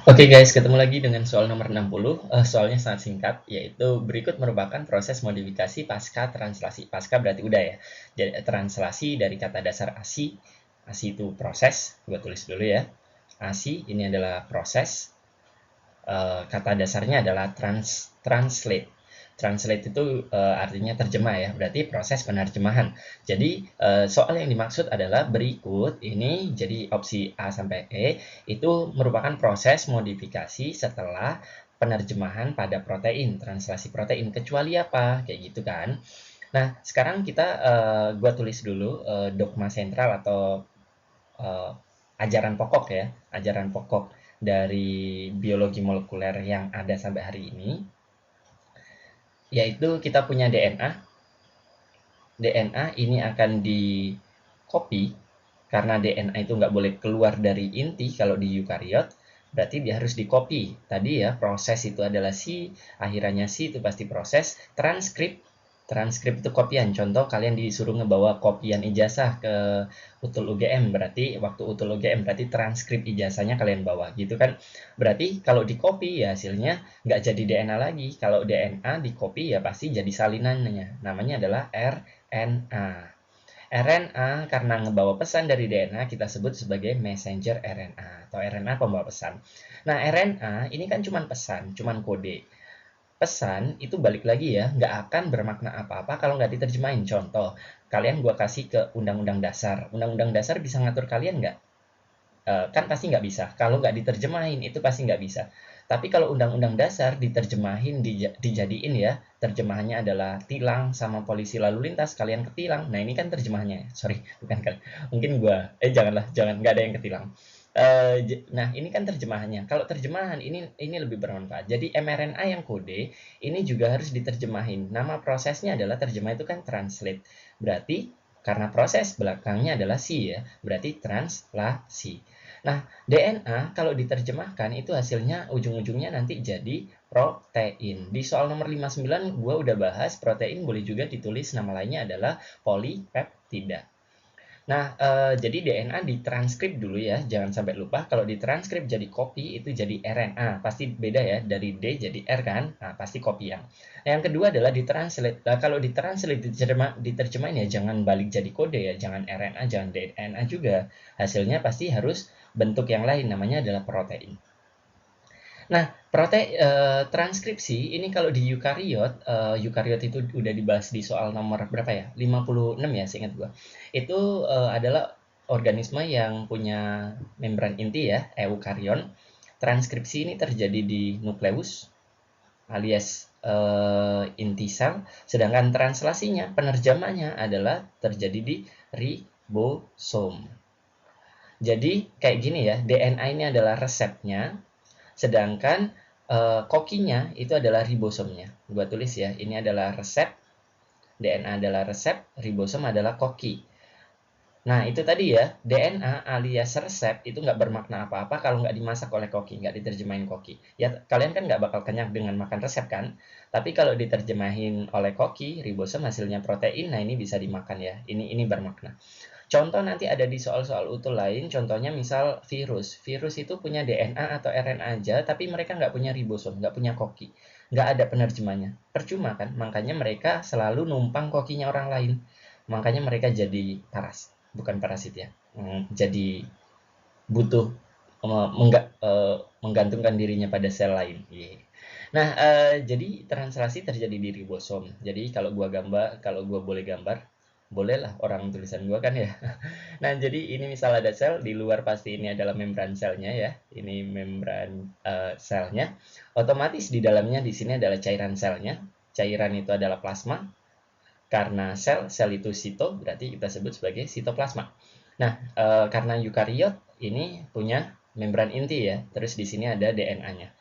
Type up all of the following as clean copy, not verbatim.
Oke guys, ketemu lagi dengan soal nomor 60. Soalnya sangat singkat, yaitu berikut merupakan proses modifikasi pasca translasi. Pasca berarti udah ya. Jadi translasi dari kata dasar ASI. ASI itu proses, gue tulis dulu ya. ASI ini adalah proses. Kata dasarnya adalah translate. Translate itu artinya terjemah ya, berarti proses penerjemahan. Jadi soal yang dimaksud adalah berikut ini, jadi opsi A sampai E itu merupakan proses modifikasi setelah penerjemahan pada protein, translasi protein. Kecuali apa? Kayak gitu kan. Nah, sekarang kita gua tulis dulu dogma sentral atau eh, ajaran pokok ya, ajaran pokok dari biologi molekuler yang ada sampai hari ini, yaitu kita punya DNA. DNA ini akan di copy, karena DNA itu nggak boleh keluar dari inti kalau di eukariot, berarti dia harus di copy. Tadi ya, proses itu adalah si, akhirannya si itu pasti proses. Transkrip, transkrip itu kopian. Contoh kalian disuruh ngebawa kopian ijazah ke utul UGM, berarti waktu utul UGM berarti transkrip ijazahnya kalian bawa gitu kan. Berarti kalau di copy ya hasilnya nggak jadi DNA lagi. Kalau DNA di copy ya pasti jadi salinannya. Namanya adalah RNA. RNA karena ngebawa pesan dari DNA kita sebut sebagai messenger RNA atau RNA pembawa pesan. Nah, RNA ini kan cuma pesan, cuma kode. Pesan itu balik lagi ya, nggak akan bermakna apa-apa kalau nggak diterjemahin. Contoh, kalian gua kasih ke Undang-Undang Dasar. Undang-Undang Dasar bisa ngatur kalian nggak? Kan pasti nggak bisa. Kalau nggak diterjemahin itu pasti nggak bisa. Tapi kalau Undang-Undang Dasar diterjemahin, dijadiin ya, terjemahannya adalah tilang sama polisi lalu lintas, kalian ketilang. Nah ini kan terjemahannya, sorry, bukan kan. Mungkin gua, janganlah, jangan, nggak ada yang ketilang. Nah ini kan terjemahannya. Kalau terjemahan ini lebih bermanfaat. Jadi mRNA yang kode ini juga harus diterjemahin. Nama prosesnya adalah terjemah itu kan translate. Berarti karena proses belakangnya adalah si ya, berarti translasi. Nah, DNA kalau diterjemahkan itu hasilnya ujung-ujungnya nanti jadi protein. Di soal nomor 59 gua udah bahas protein boleh juga ditulis nama lainnya adalah polipeptida. Nah, jadi DNA ditranskrip dulu ya, jangan sampai lupa. Kalau ditranskrip jadi copy itu jadi RNA, pasti beda ya, dari D jadi R kan, nah pasti copy yang. Nah, yang kedua adalah ditranslate. Nah, kalau ditranslate diterjemahin ya jangan balik jadi kode ya, jangan RNA, jangan DNA juga. Hasilnya pasti harus bentuk yang lain, namanya adalah protein. Nah, transkripsi ini kalau di eukariot, eukariot itu udah dibahas di soal nomor berapa ya? 56 ya, seingat gua. Itu adalah organisme yang punya membran inti ya, eukarion. Transkripsi ini terjadi di nukleus alias inti sel, sedangkan translasinya, penerjemahnya adalah terjadi di ribosom. Jadi kayak gini ya, DNA ini adalah resepnya, sedangkan kokinya itu adalah ribosomnya. Gua tulis ya, ini adalah resep, DNA adalah resep, ribosom adalah koki. Nah, itu tadi ya, DNA alias resep itu nggak bermakna apa-apa kalau nggak dimasak oleh koki, nggak diterjemahin koki. Ya, kalian kan nggak bakal kenyang dengan makan resep kan? Tapi kalau diterjemahin oleh koki, ribosom hasilnya protein, nah ini bisa dimakan ya. Ini bermakna. Contoh nanti ada di soal-soal utul lain, contohnya misal virus. Virus itu punya DNA atau RNA aja, tapi mereka nggak punya ribosom, nggak punya koki. Nggak ada penerjemahnya. Percuma kan? Makanya mereka selalu numpang kokinya orang lain. Makanya mereka jadi bukan parasit ya. Jadi butuh menggantungkan dirinya pada sel lain. Yeah. Nah, jadi translasi terjadi di ribosom. Jadi kalau gua boleh gambar, bolehlah orang tulisan gua kan ya. Nah, jadi ini misal ada sel, di luar pasti ini adalah membran selnya ya. Ini membran selnya. Otomatis di dalamnya di sini adalah cairan selnya. Cairan itu adalah plasma. Karena sel itu sito, berarti kita sebut sebagai sitoplasma. Nah, karena eukariot ini punya membran inti ya. Terus di sini ada DNA-nya.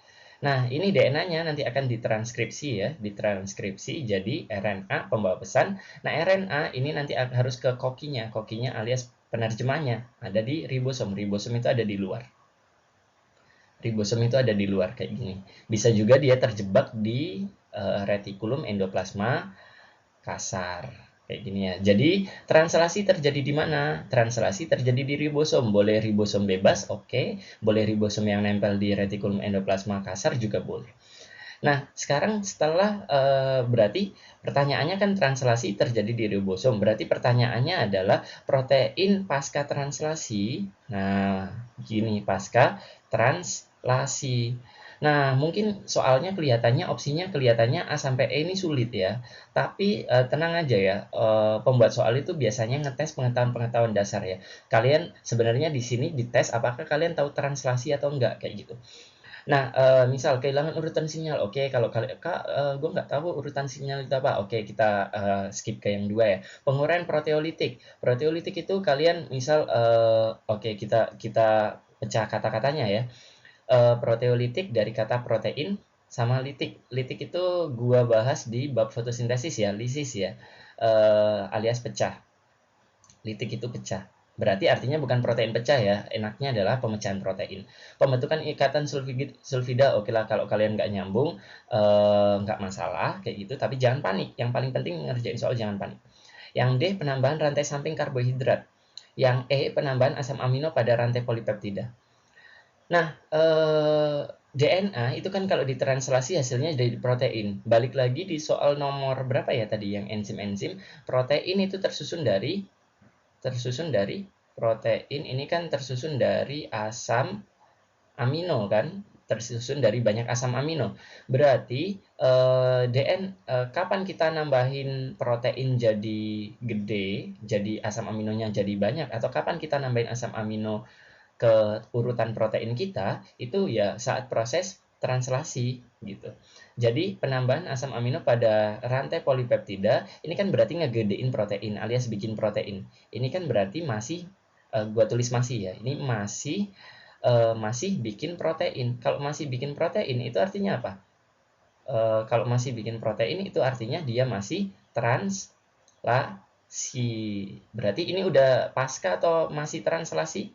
Nah, ini DNA-nya nanti akan ditranskripsi ya, ditranskripsi jadi RNA pembawa pesan. Nah, RNA ini nanti harus ke kokinya, kokinya alias penerjemahnya ada di ribosom. Ribosom itu ada di luar. Ribosom itu ada di luar kayak gini. Bisa juga dia terjebak di retikulum endoplasma kasar Kayak gini ya. Jadi translasi terjadi di mana? Translasi terjadi di ribosom. Boleh ribosom bebas, oke. Boleh ribosom yang nempel di retikulum endoplasma kasar juga boleh. Nah, sekarang setelah berarti pertanyaannya kan translasi terjadi di ribosom. Berarti pertanyaannya adalah protein pasca translasi. Nah, gini pasca translasi. Nah, mungkin soalnya opsinya kelihatannya A sampai E ini sulit ya. Tapi tenang aja ya, pembuat soal itu biasanya ngetes pengetahuan-pengetahuan dasar ya. Kalian sebenarnya di sini dites apakah kalian tahu translasi atau enggak kayak gitu. Nah, misal kehilangan urutan sinyal, oke kalau Kak, gue nggak tahu urutan sinyal itu apa. Oke, kita skip ke yang dua ya. Penguraian proteolitik. Proteolitik itu kalian misal, oke kita kita pecah kata-katanya ya. Proteolitik dari kata protein sama litik. Litik itu gua bahas di bab fotosintesis ya, lisis ya, alias pecah. Litik itu pecah. Berarti artinya bukan protein pecah ya, enaknya adalah pemecahan protein. Pembentukan ikatan sulfida, oke lah kalau kalian nggak nyambung, nggak masalah kayak gitu, tapi jangan panik. Yang paling penting ngerjain soal jangan panik. Yang D, penambahan rantai samping karbohidrat. Yang E, penambahan asam amino pada rantai polipeptida. Nah, DNA itu kan kalau ditranslasi hasilnya jadi protein. Balik lagi di soal nomor berapa ya tadi yang enzim-enzim, protein itu tersusun dari protein ini kan tersusun dari asam amino kan, tersusun dari banyak asam amino. Berarti kapan kita nambahin protein jadi gede, jadi asam aminonya jadi banyak, atau kapan kita nambahin asam amino ke urutan protein kita, itu ya saat proses translasi gitu. Jadi penambahan asam amino pada rantai polipeptida ini kan berarti ngegedein protein alias bikin protein. Ini kan berarti masih gua tulis masih ya. Ini masih bikin protein. Kalau masih bikin protein itu artinya apa? Kalau masih bikin protein itu artinya dia masih translasi. Berarti ini udah pasca atau masih translasi?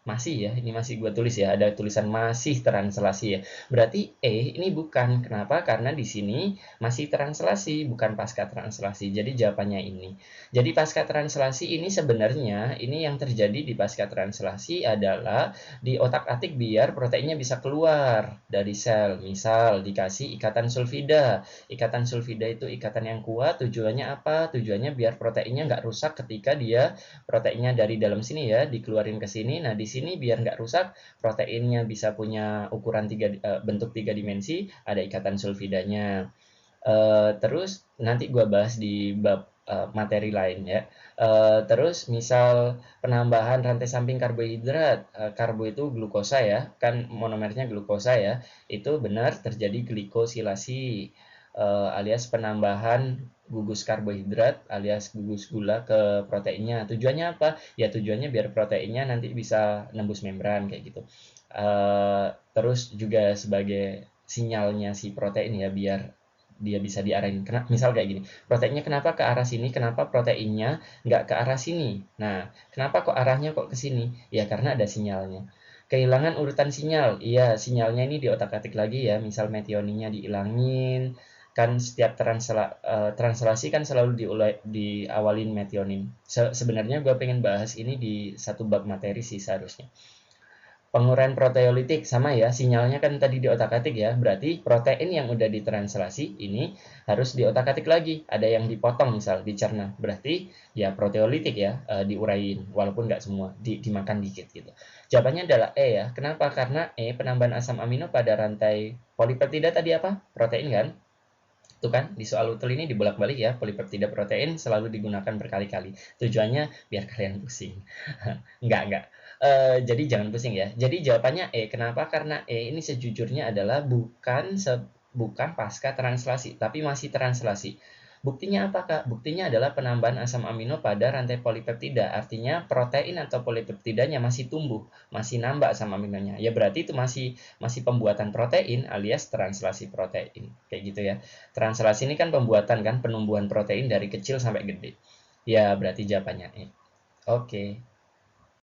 Masih ya, ini masih gue tulis ya, ada tulisan masih translasi ya. Berarti E ini bukan. Kenapa? Karena di sini masih translasi, bukan pasca translasi. Jadi jawabannya ini. Jadi pasca translasi ini sebenarnya, ini yang terjadi di pasca translasi adalah di otak-atik biar proteinnya bisa keluar dari sel. Misal dikasih ikatan sulfida. Ikatan sulfida itu ikatan yang kuat, tujuannya apa? Tujuannya biar proteinnya nggak rusak ketika dia proteinnya dari dalam sini ya, dikeluarin ke sini. Nah, di sini biar nggak rusak, proteinnya bisa punya ukuran bentuk 3 dimensi, ada ikatan sulfidanya. Terus nanti gue bahas di bab materi lain ya. Terus misal penambahan rantai samping karbohidrat, karbo itu glukosa ya, kan monomernya glukosa ya, itu benar terjadi glikosilasi alias penambahan gugus karbohidrat alias gugus gula ke proteinnya. Tujuannya apa? Ya tujuannya biar proteinnya nanti bisa nembus membran kayak gitu. Terus juga sebagai sinyalnya si protein ya biar dia bisa diarahin. Misal kayak gini, proteinnya kenapa ke arah sini, kenapa proteinnya nggak ke arah sini? Nah, kenapa kok arahnya kok ke sini? Ya karena ada sinyalnya. Kehilangan urutan sinyal, iya sinyalnya ini di otak-atik lagi ya, misal metioninnya dihilangin, kan setiap translasi kan selalu diawalin metionin. Sebenarnya gue pengen bahas ini di satu bab materi sih seharusnya. Penguraian proteolitik sama ya, sinyalnya kan tadi di otak-atik ya, berarti protein yang udah ditranslasi ini harus di otak-atik lagi, ada yang dipotong misal, dicerna, berarti ya proteolitik ya, diurain, walaupun nggak semua, dimakan dikit gitu. Jawabannya adalah E ya, kenapa? Karena E penambahan asam amino pada rantai polipeptida tadi apa? Protein kan? Itu kan di soal utul ini dibolak-balik ya, polipeptida protein selalu digunakan berkali-kali. Tujuannya biar kalian pusing. Enggak. Jadi jangan pusing ya. Jadi jawabannya E. Kenapa? Karena E ini sejujurnya adalah bukan pasca translasi, tapi masih translasi. Buktinya apa, Kak? Buktinya adalah penambahan asam amino pada rantai polipeptida. Artinya protein atau polipeptidanya masih tumbuh, masih nambah asam aminonya. Ya berarti itu masih pembuatan protein alias translasi protein. Kayak gitu ya. Translasi ini kan pembuatan kan penumbuhan protein dari kecil sampai gede. Ya berarti jawabannya E. Oke.